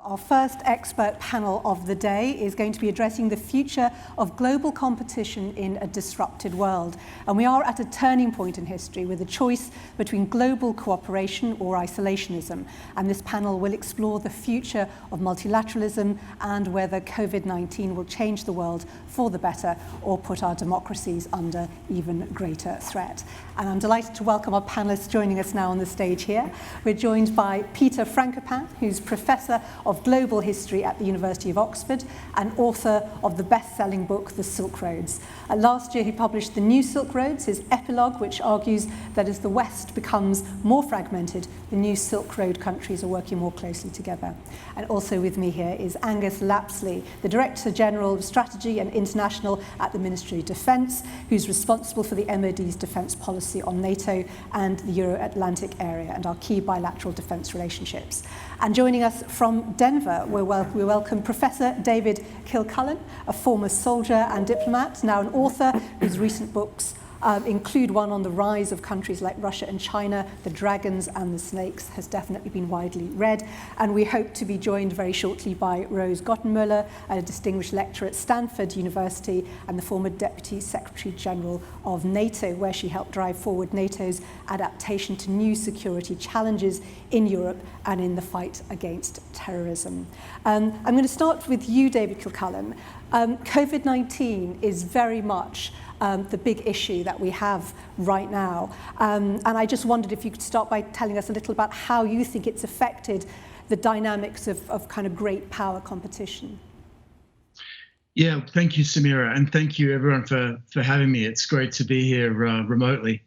Our first expert panel of the day is going to be addressing the future of global competition in a disrupted world. And we are at a turning point in history with a choice between global cooperation or isolationism. And this panel will explore the future of multilateralism and whether COVID-19 will change the world for the better or put our democracies under even greater threat. And I'm delighted to welcome our panelists joining us now on the stage here. We're joined by Peter Frankopin, who's Professor of Global History at the University of Oxford and author of the best-selling book, The Silk Roads. Last year he published The New Silk Roads, his epilogue, which argues that as the West becomes more fragmented, the new Silk Road countries are working more closely together. And also with me here is Angus Lapsley, the Director General of Strategy and International at the Ministry of Defence, who's responsible for the MOD's defence policy on NATO and the Euro-Atlantic area and our key bilateral defence relationships. And joining us from Denver, we welcome Professor David Kilcullen, a former soldier and diplomat, now an author whose recent books include one on the rise of countries like Russia and China, the dragons and the snakes, has definitely been widely read. And we hope to be joined very shortly by Rose Gottenmüller, a distinguished lecturer at Stanford University and the former Deputy Secretary General of NATO, where she helped drive forward NATO's adaptation to new security challenges in Europe and in the fight against terrorism. I'm going to start with you, David Kilcullen. COVID-19 is very much the big issue that we have right now. And I just wondered if you could start by telling us a little about how you think it's affected the dynamics of kind of great power competition. Yeah, thank you, Samira, and thank you everyone for having me. It's great to be here remotely.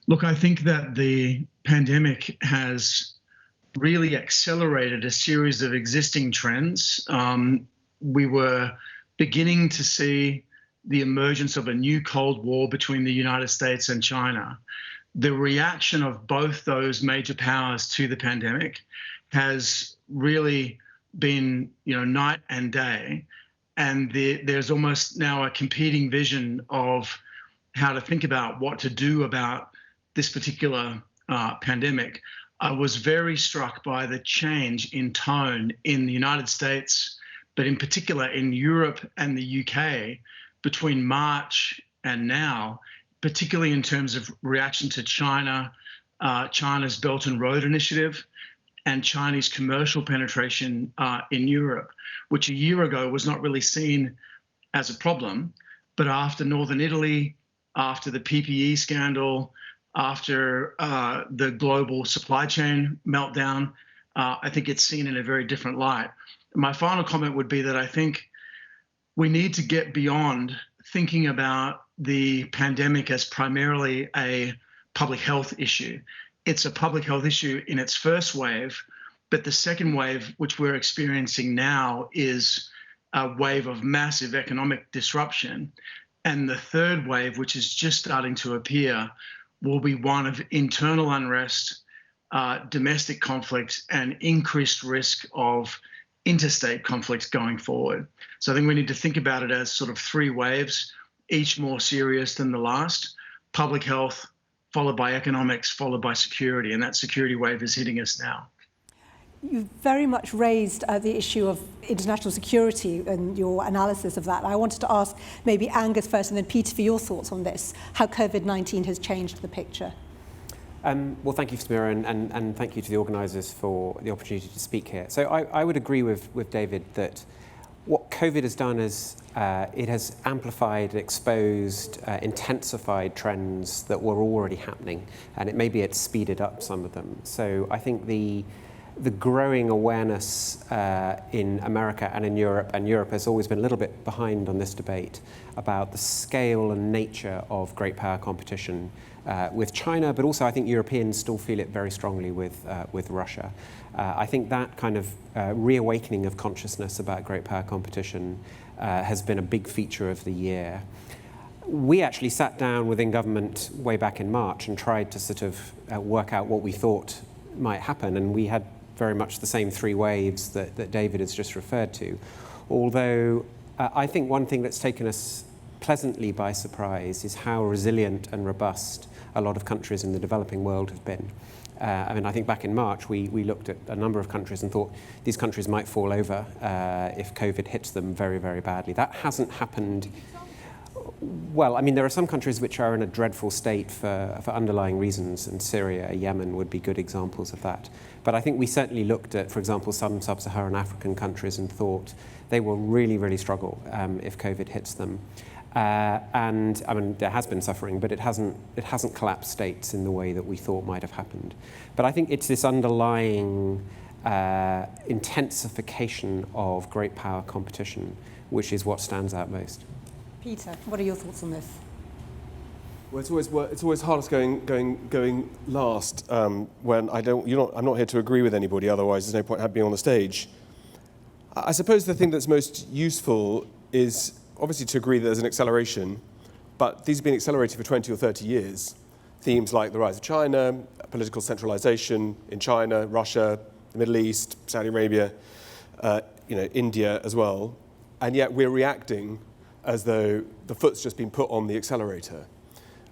Look, I think that the pandemic has really accelerated a series of existing trends. We were beginning to see the emergence of a new Cold War between the United States and China. The reaction of both those major powers to the pandemic has really been, night and day. And there's almost now a competing vision of how to think about what to do about this particular pandemic. I was very struck by the change in tone in the United States, but in particular in Europe and the UK, between March and now, particularly in terms of reaction to China, China's Belt and Road Initiative, and Chinese commercial penetration in Europe, which a year ago was not really seen as a problem. But after Northern Italy, after the PPE scandal, after the global supply chain meltdown, I think it's seen in a very different light. My final comment would be that I think we need to get beyond thinking about the pandemic as primarily a public health issue. It's a public health issue in its first wave, but the second wave, which we're experiencing now, is a wave of massive economic disruption. And the third wave, which is just starting to appear, will be one of internal unrest, domestic conflict, and increased risk of interstate conflicts going forward. So I think we need to think about it as sort of three waves, each more serious than the last: public health, followed by economics, followed by security. And that security wave is hitting us now. You've very much raised the issue of international security and your analysis of that. I wanted to ask maybe Angus first and then Peter for your thoughts on this, how COVID-19 has changed the picture. Well, thank you, Samira, and thank you to the organisers for the opportunity to speak here. So I would agree with David that what COVID has done is it has amplified, exposed, intensified trends that were already happening, and it's speeded up some of them. So I think the growing awareness in America and in Europe, and Europe has always been a little bit behind on this debate about the scale and nature of great power competition with China, but also I think Europeans still feel it very strongly with Russia. I think that kind of reawakening of consciousness about great power competition has been a big feature of the year. We actually sat down within government way back in March and tried to sort of work out what we thought might happen, and we had very much the same three waves that David has just referred to. Although I think one thing that's taken us pleasantly by surprise is how resilient and robust a lot of countries in the developing world have been. I think back in March, we looked at a number of countries and thought these countries might fall over if COVID hits them very, very badly. That hasn't happened. Well, there are some countries which are in a dreadful state for underlying reasons, and Syria, Yemen would be good examples of that. But I think we certainly looked at, for example, some sub-Saharan African countries and thought they will really, really struggle if COVID hits them. And there has been suffering, but it hasn't collapsed states in the way that we thought might have happened. But I think it's this underlying intensification of great power competition, which is what stands out most. Peter, what are your thoughts on this? Well, it's always hardest going last when I'm not here to agree with anybody. Otherwise, there's no point being on the stage. I suppose the thing that's most useful is obviously to agree that there's an acceleration, but these have been accelerated for 20 or 30 years. Themes like the rise of China, political centralization in China, Russia, the Middle East, Saudi Arabia, India as well, and yet we're reacting as though the foot's just been put on the accelerator.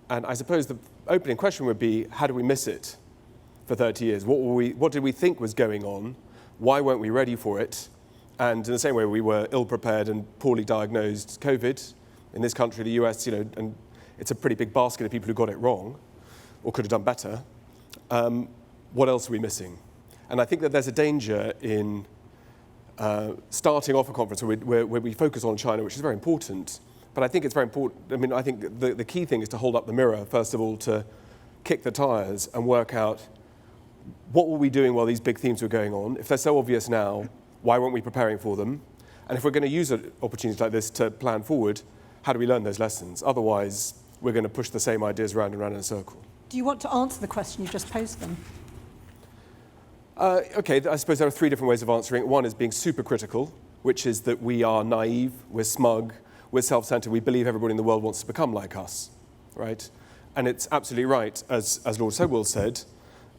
And I suppose the opening question would be, how do we miss it for 30 years? What did we think was going on? Why weren't we ready for it? And in the same way we were ill-prepared and poorly diagnosed COVID in this country, the US, and it's a pretty big basket of people who got it wrong or could have done better. What else are we missing? And I think that there's a danger in starting off a conference where we focus on China, which is very important. But I think it's very important. I think the key thing is to hold up the mirror, first of all, to kick the tires and work out what were we doing while these big themes were going on. If they're so obvious now, why weren't we preparing for them? And if we're going to use opportunities like this to plan forward, how do we learn those lessons? Otherwise, we're going to push the same ideas round and round in a circle. Do you want to answer the question you just posed them? Okay, I suppose there are three different ways of answering it. One is being super critical, which is that we are naive, we're smug, we're self-centered, we believe everybody in the world wants to become like us, right? And it's absolutely right, as Lord Sowell said,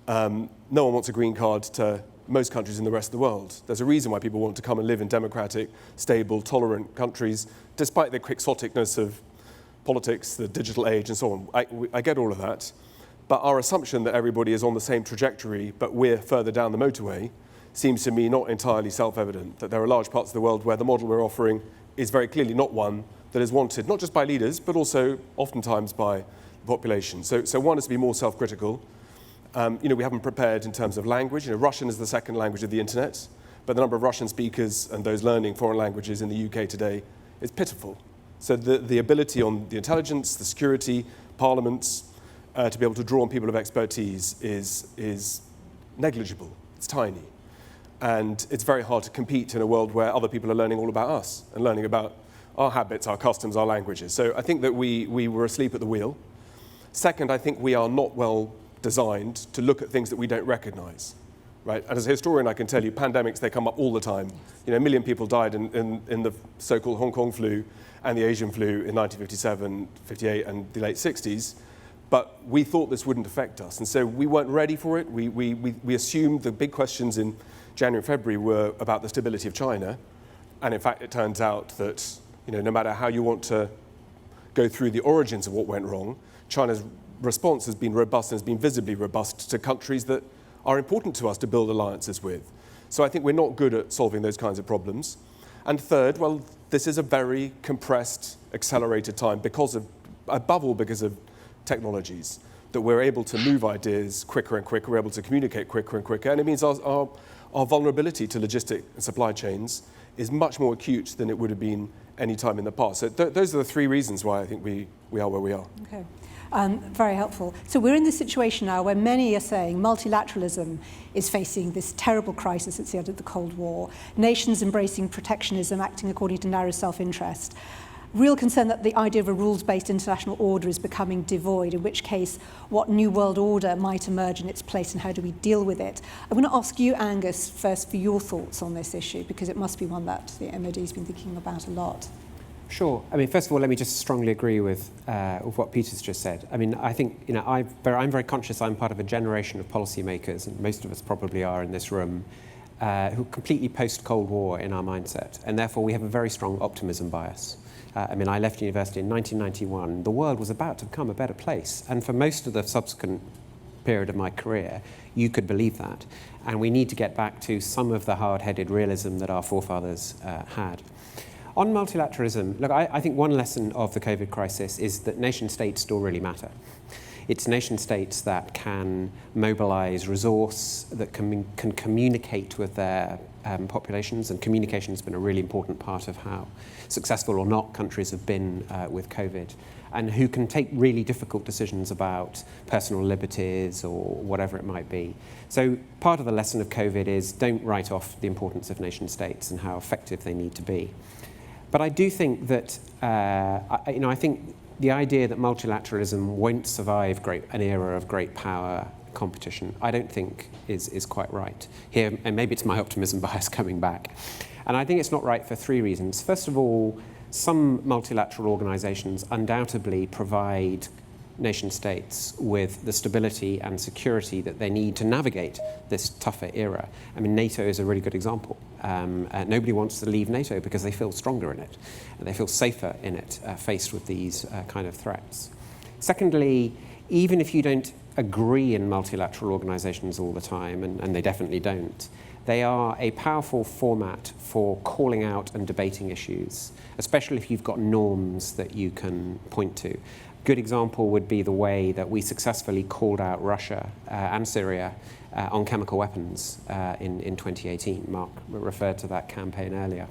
no one wants a green card to most countries in the rest of the world. There's a reason why people want to come and live in democratic, stable, tolerant countries, despite the quixoticness of politics, the digital age, and so on. I get all of that. But our assumption that everybody is on the same trajectory, but we're further down the motorway, seems to me not entirely self-evident, that there are large parts of the world where the model we're offering is very clearly not one that is wanted, not just by leaders, but also oftentimes by the population. So one is to be more self-critical. We haven't prepared in terms of language. Russian is the second language of the internet, but the number of Russian speakers and those learning foreign languages in the UK today is pitiful. So the ability on the intelligence, the security, parliaments, to be able to draw on people of expertise is negligible. It's tiny. And it's very hard to compete in a world where other people are learning all about us and learning about our habits, our customs, our languages. So I think that we were asleep at the wheel. Second, I think we are not well designed to look at things that we don't recognize, right? And as a historian, I can tell you, pandemics, they come up all the time. 1 million people died in the so-called Hong Kong flu and the Asian flu in 1957, 58, and the late 60s. But we thought this wouldn't affect us. And so we weren't ready for it. We assumed the big questions in January and February were about the stability of China. And in fact, it turns out that, no matter how you want to go through the origins of what went wrong, China's response has been robust and has been visibly robust to countries that are important to us to build alliances with. So I think we're not good at solving those kinds of problems. And third, well, this is a very compressed, accelerated time above all because of technologies, that we're able to move ideas quicker and quicker, we're able to communicate quicker and quicker, and it means our vulnerability to logistic and supply chains is much more acute than it would have been any time in the past. So those are the three reasons why I think we are where we are. Okay. Very helpful. So we're in this situation now where many are saying multilateralism is facing this terrible crisis at the end of the Cold War, nations embracing protectionism, acting according to narrow self-interest. Real concern that the idea of a rules-based international order is becoming devoid, in which case what new world order might emerge in its place and how do we deal with it? I'm going to ask you, Angus, first for your thoughts on this issue, because it must be one that the MOD has been thinking about a lot. Sure. First of all, let me just strongly agree with what Peter's just said. I think, I'm very conscious I'm part of a generation of policymakers, and most of us probably are in this room, who are completely post-Cold War in our mindset, and therefore we have a very strong optimism bias. I left university in 1991. The world was about to become a better place, and for most of the subsequent period of my career, you could believe that. And we need to get back to some of the hard-headed realism that our forefathers had. On multilateralism, look, I think one lesson of the COVID crisis is that nation states still really matter. It's nation states that can mobilize resource, that can communicate with their populations, and communication has been a really important part of how successful or not countries have been with COVID, and who can take really difficult decisions about personal liberties or whatever it might be. So part of the lesson of COVID is don't write off the importance of nation states and how effective they need to be. But I do think that, I think the idea that multilateralism won't survive an era of great power competition, I don't think is quite right here, and maybe it's my optimism bias coming back. And I think it's not right for three reasons. First of all, some multilateral organizations undoubtedly provide nation states with the stability and security that they need to navigate this tougher era. I mean, NATO is a really good example. Nobody wants to leave NATO because they feel stronger in it, and they feel safer in it, faced with these kind of threats. Secondly, even if you don't agree in multilateral organizations all the time, and they definitely don't, they are a powerful format for calling out and debating issues, especially if you've got norms that you can point to. Good example would be the way that we successfully called out Russia and Syria on chemical weapons in 2018. Mark referred to that campaign earlier.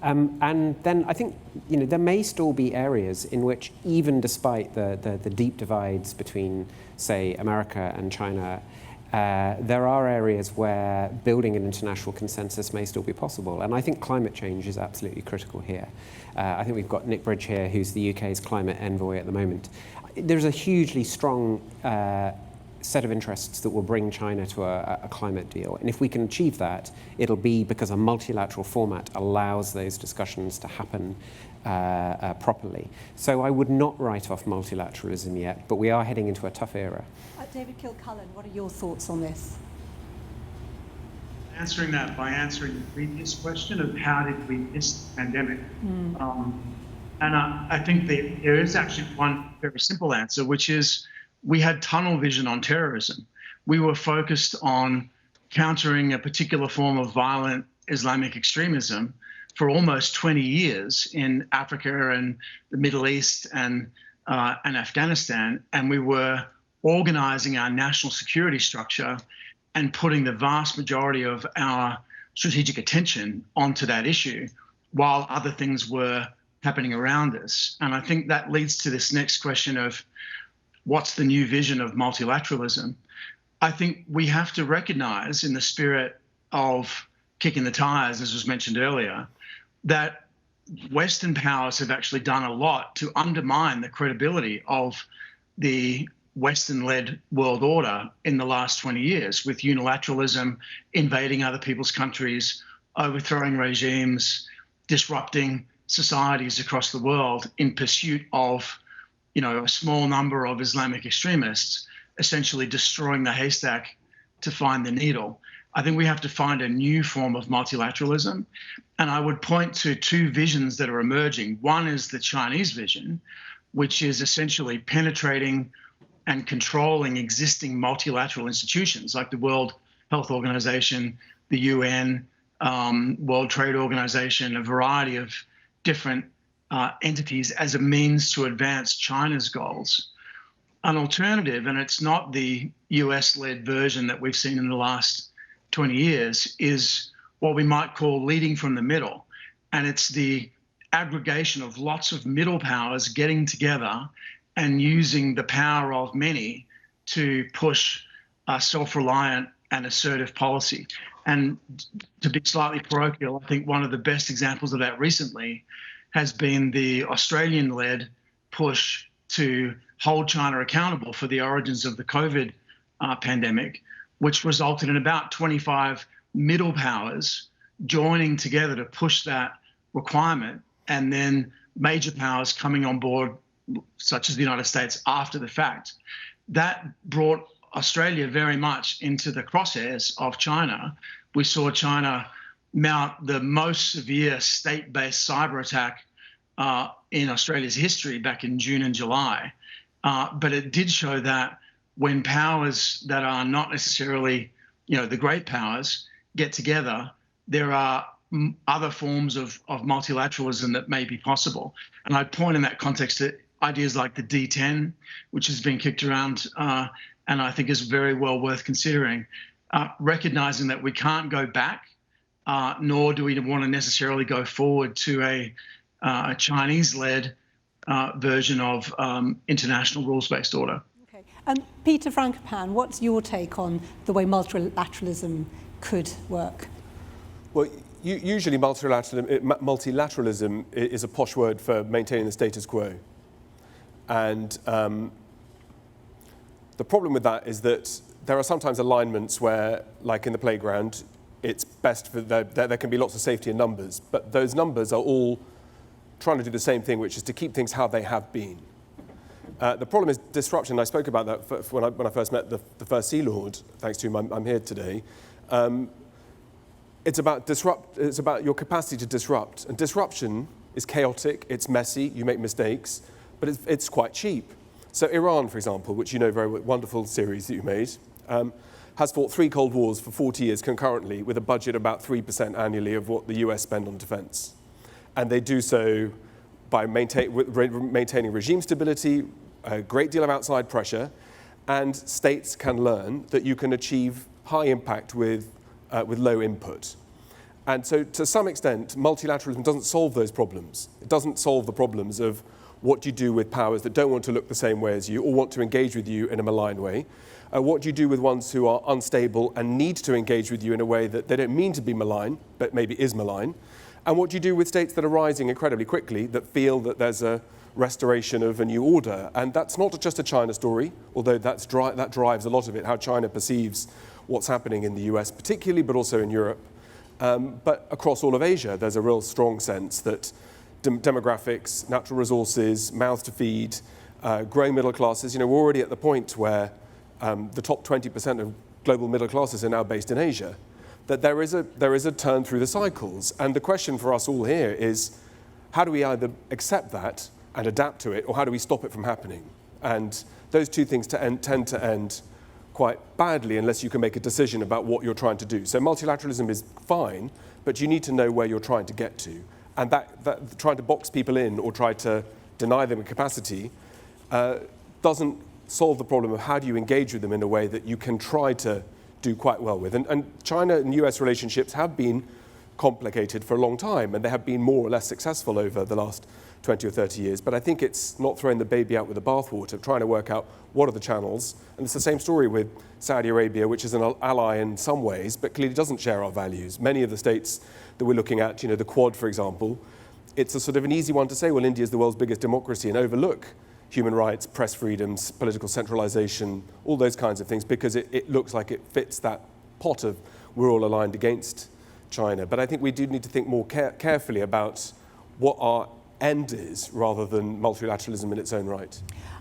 And then I think there may still be areas in which, even despite the deep divides between, say, America and China, there are areas where building an international consensus may still be possible. And I think climate change is absolutely critical here. I think we've got Nick Bridge here, who's the UK's climate envoy at the moment. There's a hugely strong set of interests that will bring China to a climate deal. And if we can achieve that, it'll be because a multilateral format allows those discussions to happen properly. So I would not write off multilateralism yet, but we are heading into a tough era. David Kilcullen, what are your thoughts on this? Answering that by answering the previous question of how did we miss the pandemic. And I think there is actually one very simple answer, which is we had tunnel vision on terrorism. We were focused on countering a particular form of violent Islamic extremism for almost 20 years in Africa and the Middle East and Afghanistan, and we were organizing our national security structure and putting the vast majority of our strategic attention onto that issue while other things were happening around us. And I think that leads to this next question of what's the new vision of multilateralism? I think we have to recognize, in the spirit of kicking the tires, as was mentioned earlier, that Western powers have actually done a lot to undermine the credibility of the Western-led world order in the last 20 years, with unilateralism, invading other people's countries, overthrowing regimes, disrupting societies across the world in pursuit of, a small number of Islamic extremists, essentially destroying the haystack to find the needle. I think we have to find a new form of multilateralism. And I would point to two visions that are emerging. One is the Chinese vision, which is essentially penetrating and controlling existing multilateral institutions like the World Health Organization, the UN, World Trade Organization, a variety of different entities as a means to advance China's goals. An alternative, and it's not the US-led version that we've seen in the last 20 years, is what we might call leading from the middle. And it's the aggregation of lots of middle powers getting together and using the power of many to push a self-reliant and assertive policy. And to be slightly parochial, I think one of the best examples of that recently has been the Australian-led push to hold China accountable for the origins of the COVID pandemic, which resulted in about 25 middle powers joining together to push that requirement, and then major powers coming on board, such as the United States, after the fact. That brought Australia very much into the crosshairs of China. We saw China mount the most severe state-based cyber attack in Australia's history back in June and July. But it did show that when powers that are not necessarily, the great powers get together, there are other forms of multilateralism that may be possible. And I'd point in that context to ideas like the D10, which has been kicked around and I think is very well worth considering, recognizing that we can't go back, nor do we want to necessarily go forward to a Chinese-led version of international rules-based order. Okay. Peter Frankopan, what's your take on the way multilateralism could work? Well, usually multilateralism is a posh word for maintaining the status quo. And the problem with that is that there are sometimes alignments where, like in the playground, it's best for there can be lots of safety in numbers, but those numbers are all trying to do the same thing, which is to keep things how they have been. The problem is disruption. I spoke about that when I first met the first Sea Lord. Thanks to him, I'm here today. It's about It's about your capacity to disrupt, and disruption is chaotic. It's messy. You make mistakes, but it's quite cheap. So Iran, for example, which you know very well, wonderful series that you made, has fought 3 Cold Wars for 40 years concurrently with a budget about 3% annually of what the US spend on defense. And they do so by maintaining regime stability, a great deal of outside pressure, and states can learn that you can achieve high impact with low input. And so to some extent, multilateralism doesn't solve those problems. It doesn't solve the problems of what do you do with powers that don't want to look the same way as you or want to engage with you in a malign way. What do you do with ones who are unstable and need to engage with you in a way that they don't mean to be malign, but maybe is malign? And what do you do with states that are rising incredibly quickly that feel that there's a restoration of a new order? And that's not just a China story, although that drives a lot of it, how China perceives what's happening in the US particularly, but also in Europe. But across all of Asia, there's a real strong sense that demographics, natural resources, mouths to feed, growing middle classes, we're already at the point where the top 20% of global middle classes are now based in Asia, that there is a turn through the cycles. And the question for us all here is, how do we either accept that and adapt to it, or how do we stop it from happening? And those two things tend to end quite badly unless you can make a decision about what you're trying to do. So multilateralism is fine, but you need to know where you're trying to get to. And that trying to box people in or try to deny them a capacity doesn't solve the problem of how do you engage with them in a way that you can try to do quite well with. And China and US relationships have been complicated for a long time, and they have been more or less successful over the last 20 or 30 years. But I think it's not throwing the baby out with the bathwater, trying to work out what are the channels. And it's the same story with Saudi Arabia, which is an ally in some ways, but clearly doesn't share our values. Many of the states that we're looking at, the Quad, for example, it's a sort of an easy one to say, well, India is the world's biggest democracy, and overlook human rights, press freedoms, political centralization, all those kinds of things, because it looks like it fits that pot of we're all aligned against China. But I think we do need to think more carefully about what our end is rather than multilateralism in its own right.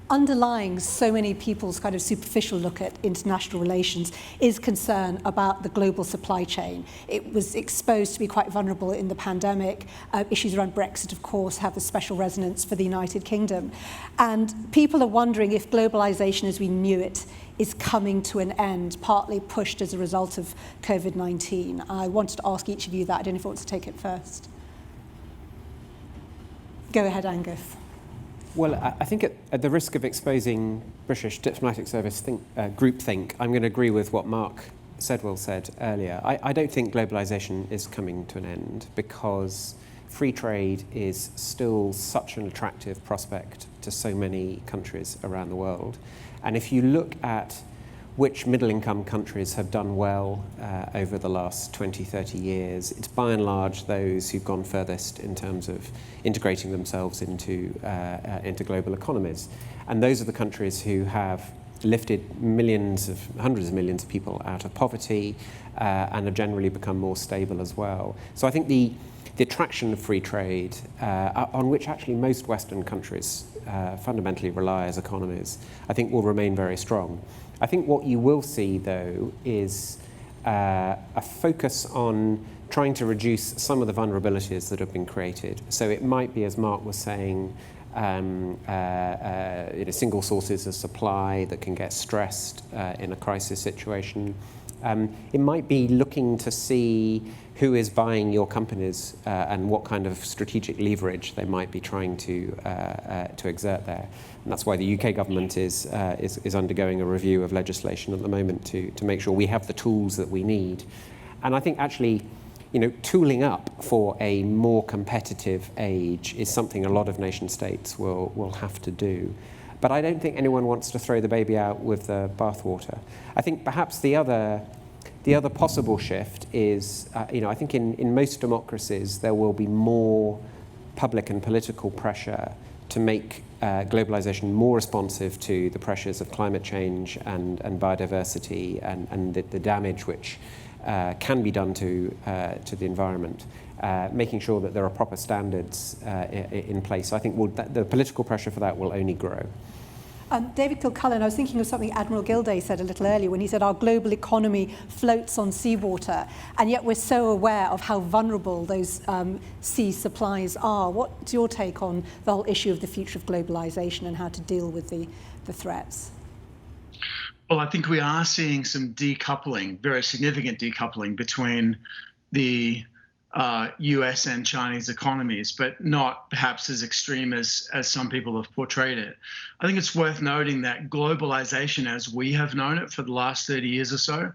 Underlying so many people's kind of superficial look at international relations is concern about the global supply chain. It was exposed to be quite vulnerable in the pandemic. Issues around Brexit, of course, have a special resonance for the United Kingdom. And people are wondering if globalization as we knew it is coming to an end, partly pushed as a result of COVID-19. I wanted to ask each of you that. I don't know if you want to take it first. Go ahead, Angus. Well, I think at the risk of exposing British diplomatic service groupthink, I'm going to agree with what Mark Sedwill said earlier. I don't think globalisation is coming to an end because free trade is still such an attractive prospect to so many countries around the world. And if you look at which middle-income countries have done well over the last 20, 30 years, it's by and large those who've gone furthest in terms of integrating themselves into global economies. And those are the countries who have lifted hundreds of millions of people out of poverty and have generally become more stable as well. So I think the attraction of free trade, on which actually most Western countries fundamentally rely as economies, I think will remain very strong. I think what you will see, though, is a focus on trying to reduce some of the vulnerabilities that have been created. So it might be, as Mark was saying, single sources of supply that can get stressed in a crisis situation. It might be looking to see who is buying your companies and what kind of strategic leverage they might be trying to exert there. And that's why the UK government is undergoing a review of legislation at the moment to make sure we have the tools that we need. And I think actually, tooling up for a more competitive age is something a lot of nation states will have to do. But I don't think anyone wants to throw the baby out with the bathwater. I think perhaps the other possible shift is, I think in most democracies there will be more public and political pressure to make globalization more responsive to the pressures of climate change and biodiversity and the damage which can be done to the environment, making sure that there are proper standards in place. So I think the political pressure for that will only grow. David Kilcullen, I was thinking of something Admiral Gilday said a little earlier when he said our global economy floats on seawater, and yet we're so aware of how vulnerable those sea supplies are. What's your take on the whole issue of the future of globalization and how to deal with the threats? Well, I think we are seeing some decoupling, very significant decoupling between the US and Chinese economies, but not perhaps as extreme as some people have portrayed it. I think it's worth noting that globalization, as we have known it for the last 30 years or so,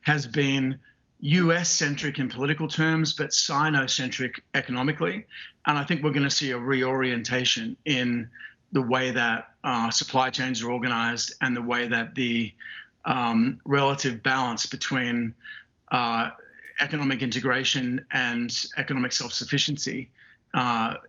has been US-centric in political terms, but Sino-centric economically. And I think we're going to see a reorientation in the way that supply chains are organized and the way that the relative balance between economic integration and economic self-sufficiency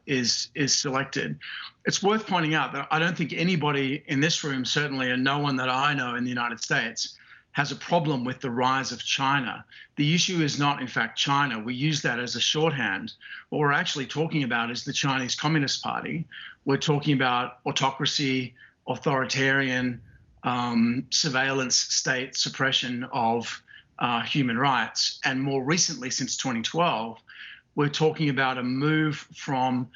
is selected. It's worth pointing out that I don't think anybody in this room, certainly, and no one that I know in the United States, has a problem with the rise of China. The issue is not, in fact, China. We use that as a shorthand. What we're actually talking about is the Chinese Communist Party. We're talking about autocracy, authoritarian, surveillance state suppression of human rights. And more recently, since 2012, we're talking about a move from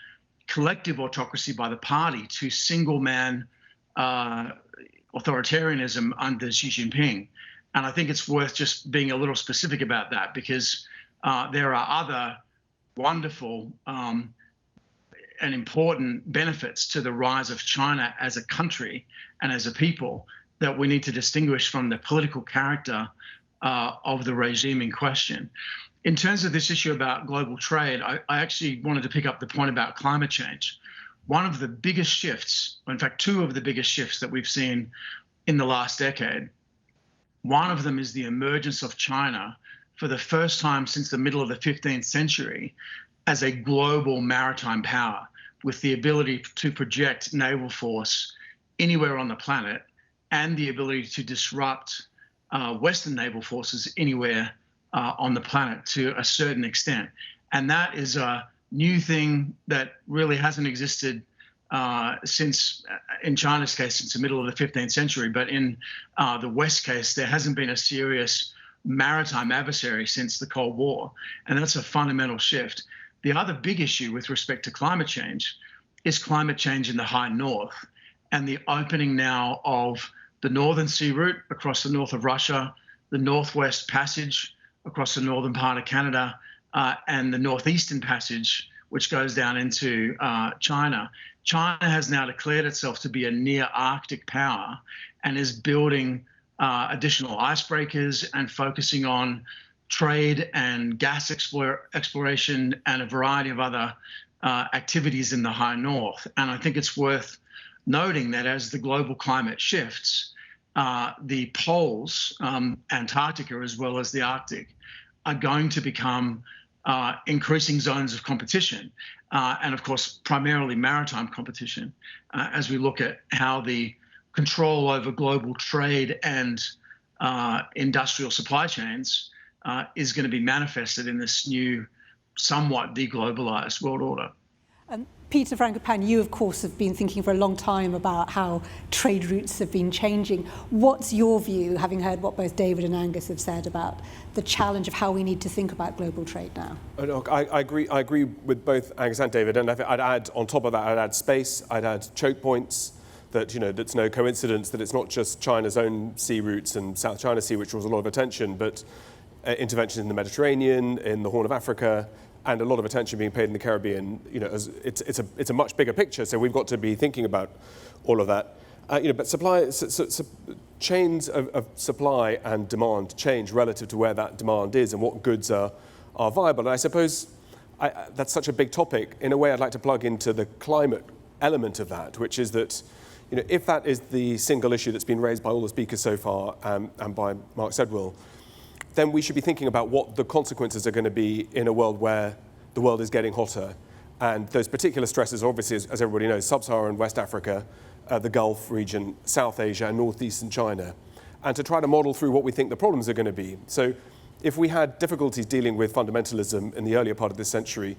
collective autocracy by the party to single-man authoritarianism under Xi Jinping. And I think it's worth just being a little specific about that, because there are other wonderful and important benefits to the rise of China as a country and as a people that we need to distinguish from the political character of the regime in question. In terms of this issue about global trade, I actually wanted to pick up the point about climate change. One of the biggest shifts, in fact, two of the biggest shifts that we've seen in the last decade, one of them is the emergence of China for the first time since the middle of the 15th century as a global maritime power with the ability to project naval force anywhere on the planet and the ability to disrupt Western naval forces anywhere on the planet to a certain extent. And that is a new thing that really hasn't existed since, in China's case, since the middle of the 15th century. But in the West case, there hasn't been a serious maritime adversary since the Cold War. And that's a fundamental shift. The other big issue with respect to climate change is climate change in the high north and the opening now of the Northern Sea route across the north of Russia, the Northwest Passage across the northern part of Canada, and the Northeastern Passage, which goes down into China. China has now declared itself to be a near Arctic power and is building additional icebreakers and focusing on trade and gas exploration and a variety of other activities in the high north. And I think it's worth noting that as the global climate shifts, the poles, Antarctica as well as the Arctic, are going to become increasing zones of competition, and of course, primarily maritime competition, as we look at how the control over global trade and industrial supply chains is going to be manifested in this new, somewhat deglobalized world order. Peter Frankopan, you of course have been thinking for a long time about how trade routes have been changing. What's your view, having heard what both David and Angus have said about the challenge of how we need to think about global trade now? Look, I agree with both Angus and David, and I'd add on top of that, I'd add space, I'd add choke points. That, that's no coincidence that it's not just China's own sea routes and South China Sea, which draws a lot of attention, but interventions in the Mediterranean, in the Horn of Africa, and a lot of attention being paid in the Caribbean. It's a much bigger picture, so we've got to be thinking about all of that. But chains of supply and demand change relative to where that demand is and what goods are viable. And I suppose that's such a big topic. In a way, I'd like to plug into the climate element of that, which is that, if that is the single issue that's been raised by all the speakers so far and by Mark Sedwill, then we should be thinking about what the consequences are going to be in a world where the world is getting hotter. And those particular stresses, obviously, as everybody knows, Sub-Saharan West Africa, the Gulf region, South Asia, and northeastern China, and to try to model through what we think the problems are going to be. So if we had difficulties dealing with fundamentalism in the earlier part of this century,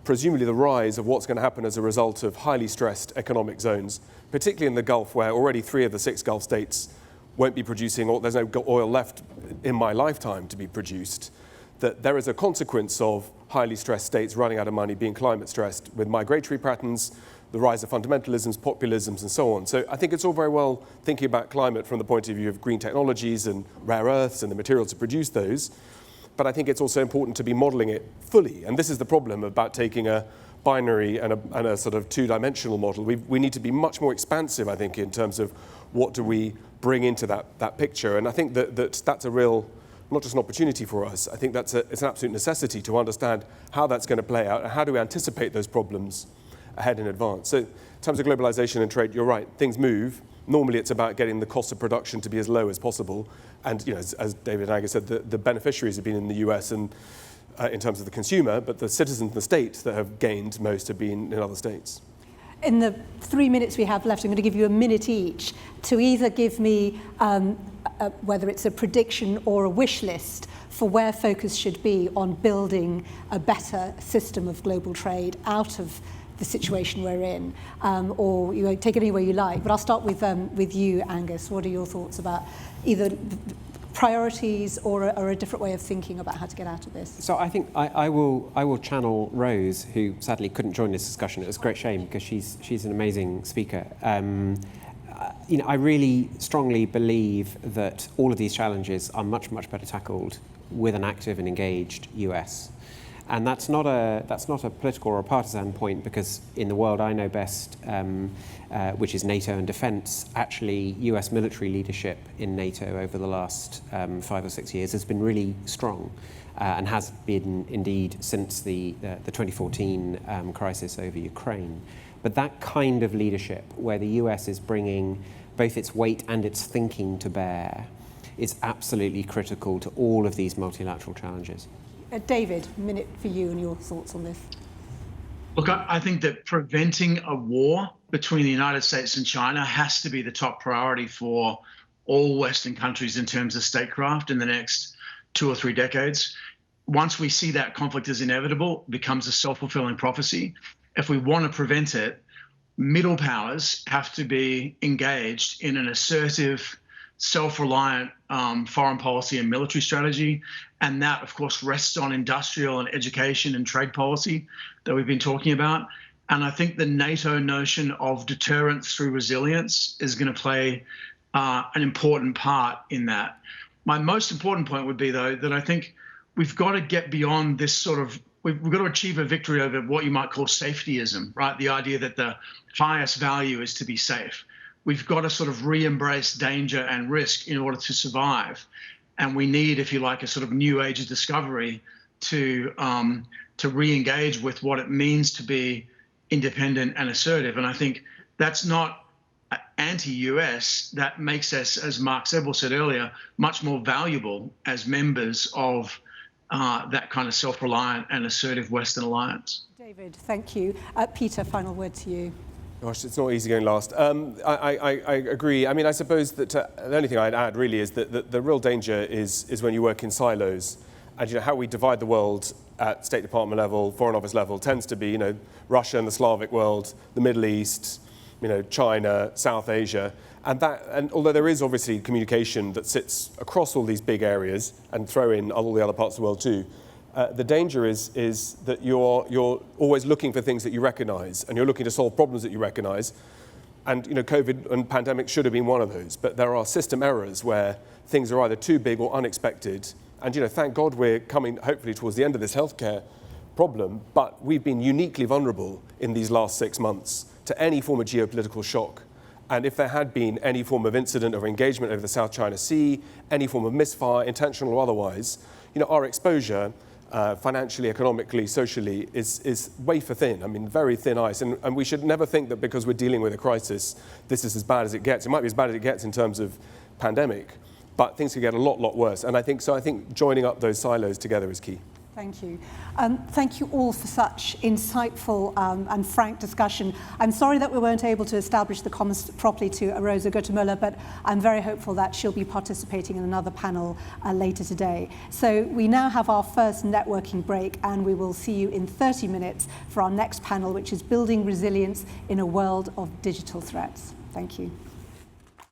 presumably the rise of what's going to happen as a result of highly stressed economic zones, particularly in the Gulf, where already 3 of the 6 Gulf states won't be producing, or there's no oil left in my lifetime to be produced, that there is a consequence of highly stressed states running out of money, being climate stressed, with migratory patterns, the rise of fundamentalisms, populisms, and so on. So I think it's all very well thinking about climate from the point of view of green technologies and rare earths and the materials to produce those. But I think it's also important to be modelling it fully. And this is the problem about taking a binary and a sort of two-dimensional model. We need to be much more expansive, I think, in terms of what do we bring into that picture. And I think that's a real, not just an opportunity for us, I think it's an absolute necessity to understand how that's going to play out and how do we anticipate those problems ahead in advance. So in terms of globalization and trade, you're right, things move. Normally it's about getting the cost of production to be as low as possible. And as David and Angus said, the beneficiaries have been in the US and in terms of the consumer, but the citizens in the states that have gained most have been in other states. In the 3 minutes we have left, I'm going to give you a minute each to either give me whether it's a prediction or a wish list for where focus should be on building a better system of global trade out of the situation we're in, or take it any way you like. But I'll start with you, Angus. What are your thoughts about either priorities or a different way of thinking about how to get out of this? So I think I will channel Rose, who sadly couldn't join this discussion. It was a great shame because she's an amazing speaker. I really strongly believe that all of these challenges are much, much better tackled with an active and engaged US. And that's not a political or a partisan point, because in the world I know best, which is NATO and defence, actually US military leadership in NATO over the last 5 or 6 years has been really strong, and has been indeed since the 2014 crisis over Ukraine. But that kind of leadership, where the US is bringing both its weight and its thinking to bear, is absolutely critical to all of these multilateral challenges. David, a minute for you and your thoughts on this. Look, I think that preventing a war between the United States and China has to be the top priority for all Western countries in terms of statecraft in the next 2 or 3 decades. Once we see that conflict is inevitable, it becomes a self-fulfilling prophecy. If we want to prevent it, middle powers have to be engaged in an assertive, self-reliant foreign policy and military strategy. And that, of course, rests on industrial and education and trade policy that we've been talking about. And I think the NATO notion of deterrence through resilience is going to play an important part in that. My most important point would be, though, that I think we've got to get beyond this sort of, we've got to achieve a victory over what you might call safetyism, right? The idea that the highest value is to be safe. We've got to sort of re-embrace danger and risk in order to survive. And we need, if you like, a sort of new age of discovery to re-engage with what it means to be independent and assertive. And I think that's not anti-US. That makes us, as Mark Sedwill said earlier, much more valuable as members of that kind of self-reliant and assertive Western alliance. David, thank you. Peter, final word to you. Gosh, it's not easy going last. I agree. I mean, I suppose that the only thing I'd add really is that the real danger is when you work in silos And how we divide the world at State Department level, Foreign Office level, tends to be, Russia and the Slavic world, the Middle East, China, South Asia. And although there is obviously communication that sits across all these big areas, and throw in all the other parts of the world too, the danger is that you're always looking for things that you recognise, and you're looking to solve problems that you recognise. And COVID and pandemic should have been one of those, but there are system errors where things are either too big or unexpected. And thank God we're coming hopefully towards the end of this healthcare problem, but we've been uniquely vulnerable in these last 6 months to any form of geopolitical shock. And if there had been any form of incident or engagement over the South China Sea, any form of misfire, intentional or otherwise, our exposure financially, economically, socially is wafer thin. I mean, very thin ice. And we should never think that because we're dealing with a crisis, this is as bad as it gets. It might be as bad as it gets in terms of pandemic, but things could get a lot worse. And I think joining up those silos together is key. Thank you. Thank you all for such insightful and frank discussion. I'm sorry that we weren't able to establish the comments properly to Rosa Guttemüller, but I'm very hopeful that she'll be participating in another panel later today. So we now have our first networking break, and we will see you in 30 minutes for our next panel, which is Building Resilience in a World of Digital Threats. Thank you.